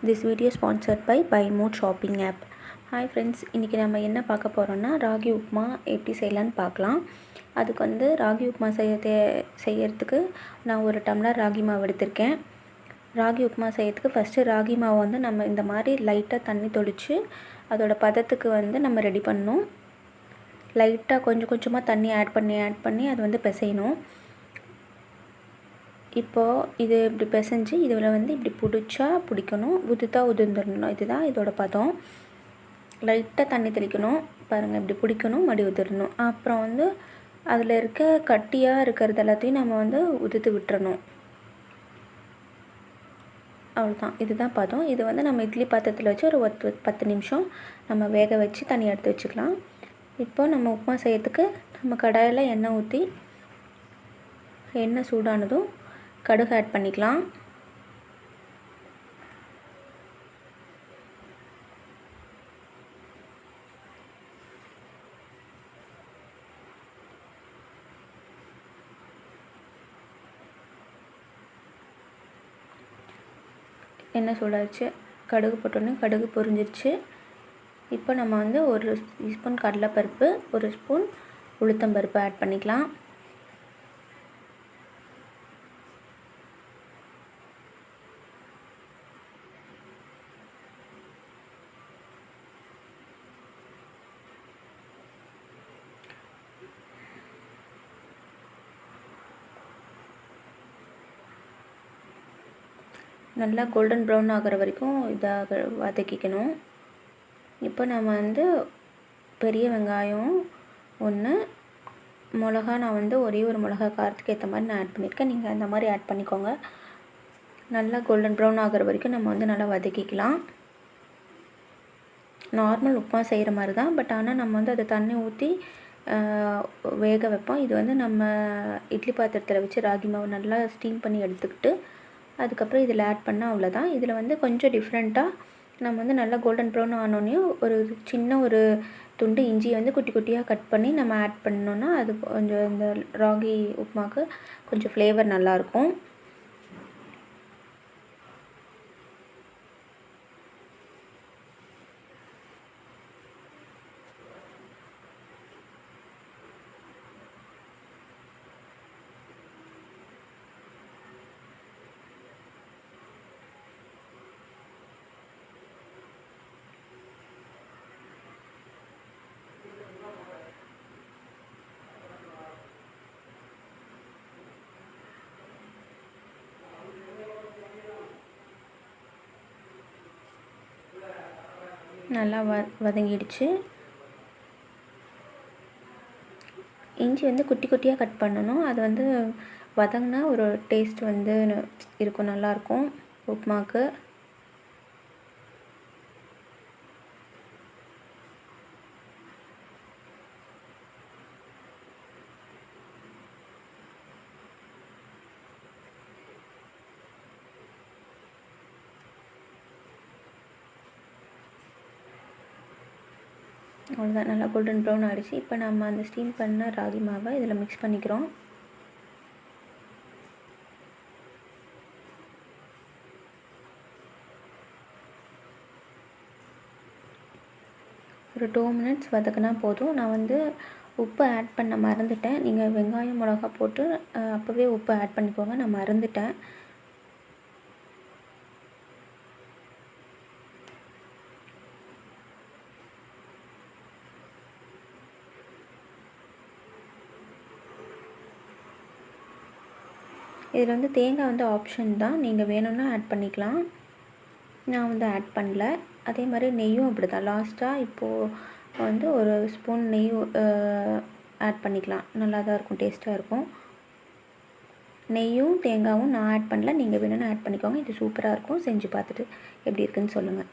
This video sponsored by Buy More Shopping app. Hi friends, இன்றைக்கி நம்ம என்ன பார்க்க போகிறோன்னா ராகி உப்புமா எப்படி செய்யலான்னு பார்க்கலாம். அதுக்கு வந்து ராகி உப்புமா செய்யறதுக்கு நான் ஒரு டம்ளர் ராகி மாவு எடுத்திருக்கேன். ராகி உப்புமா செய்யறதுக்கு ஃபஸ்ட்டு ராகி மாவு வந்து நம்ம இந்த மாதிரி லைட்டாக தண்ணி தொளித்து அதோட பதத்துக்கு வந்து நம்ம ரெடி பண்ணணும். லைட்டாக கொஞ்சம் கொஞ்சமாக தண்ணி ஆட் பண்ணி அது வந்து பிசையணும். இப்போது இது இப்படி பிசைஞ்சு இதில் வந்து இப்படி பிடிக்கணும், உதிர்ந்துடணும். இதுதான் இதோட பதம். லைட்டாக தண்ணி தெளிக்கணும், பாருங்கள் இப்படி பிடிக்கணும், மடி உதிரணும். அப்புறம் வந்து அதில் இருக்க கட்டியாக இருக்கிறது எல்லாத்தையும் நம்ம வந்து உதிர்த்து விட்டுறணும். அவ்வளோதான், இதுதான் பதம். இது வந்து நம்ம இட்லி பாத்திரத்தில் வச்சு ஒரு 10 நிமிஷம் நம்ம வேக வச்சு தண்ணி எடுத்து வச்சுக்கலாம். இப்போ நம்ம உப்புமா செய்யறதுக்கு நம்ம கடாயில் எண்ணெய் ஊற்றி எண்ணெய் சூடானதும் கடுகு ஆட் பண்ணிக்கலாம். எண்ணெய் சூடாச்சு, கடுகு போட்டோன்னே கடுகு பொரிஞ்சிருச்சு. இப்போ நம்ம வந்து ஒரு ஸ்பூன் கடலைப்பருப்பு, ஒரு ஸ்பூன் உளுத்தம்பருப்பு ஆட் பண்ணிக்கலாம். நல்லா கோல்டன் ப்ரௌன் ஆகிற வரைக்கும் இதாக வதக்கிக்கணும். இப்போ நம்ம வந்து பெரிய வெங்காயம் 1, மிளகா நான் வந்து ஒரே ஒரு மிளகா காரத்துக்கு ஏற்ற மாதிரி நான் ஆட் பண்ணியிருக்கேன். நீங்கள் அந்த மாதிரி ஆட் பண்ணிக்கோங்க. நல்லா கோல்டன் ப்ரௌன் ஆகிற வரைக்கும் நம்ம வந்து நல்லா வதக்கிக்கலாம். நார்மல் உப்புமா செய்கிற மாதிரி தான், பட் ஆனால் நம்ம வந்து அதை தண்ணி ஊற்றி வேக வைப்போம். இது வந்து நம்ம இட்லி பாத்திரத்தில் வச்சு ராகி மாவு நல்லா ஸ்டீம் பண்ணி எடுத்துக்கிட்டு அதுக்கப்புறம் இதில் ஆட் பண்ணால் அவ்வளோதான். இதில் வந்து கொஞ்சம் டிஃப்ரெண்ட்டாக நம்ம வந்து நல்லா கோல்டன் ப்ரௌன் ஆனோடனையும் ஒரு துண்டு இஞ்சி வந்து குட்டி குட்டியாக கட் பண்ணி நம்ம ஆட் பண்ணோன்னா அது கொஞ்சம் இந்த ராகி உப்புமாவுக்கு கொஞ்சம் ஃப்ளேவர் நல்லாயிருக்கும். நல்லா வதங்கிடுச்சு. இஞ்சி வந்து குட்டி குட்டியாக கட் பண்ணணும். அது வந்து வதங்கினா ஒரு டேஸ்ட் வந்து இருக்கும், நல்லாயிருக்கும் உப்புமாவுக்கு. அவ்வளோதான், நல்லா கோல்டன் ப்ரௌன் ஆகிடுச்சு. இப்போ நம்ம அந்த ஸ்டீம் பண்ண ராகி மாவை இதில் மிக்ஸ் பண்ணிக்கிறோம். ஒரு 2 மினிட்ஸ் வதக்கினா போதும். நான் வந்து உப்பு ஆட் பண்ண மறந்துட்டேன். நீங்கள் வெங்காயம் மிளகா போட்டு அப்போவே உப்பு ஆட் பண்ணிக்கோங்க, நான் மறந்துட்டேன். இதில் வந்து தேங்காய் வந்து ஆப்ஷன் தான், நீங்கள் வேணும்னா ஆட் பண்ணிக்கலாம். நான் வந்து ஆட் பண்ணல. அதே மாதிரி நெய்யும் அப்படி தான். லாஸ்ட்டாக இப்போது வந்து ஒரு ஸ்பூன் நெய் ஆட் பண்ணிக்கலாம். நல்லா தான் இருக்கும், டேஸ்ட்டாக இருக்கும். நெய்யும் தேங்காயும் நான் ஆட் பண்ணல, நீங்கள் வேணும்னா ஆட் பண்ணிக்கோங்க. இது சூப்பராக இருக்கும். செஞ்சு பார்த்துட்டு எப்படி இருக்குதுன்னு சொல்லுங்கள்.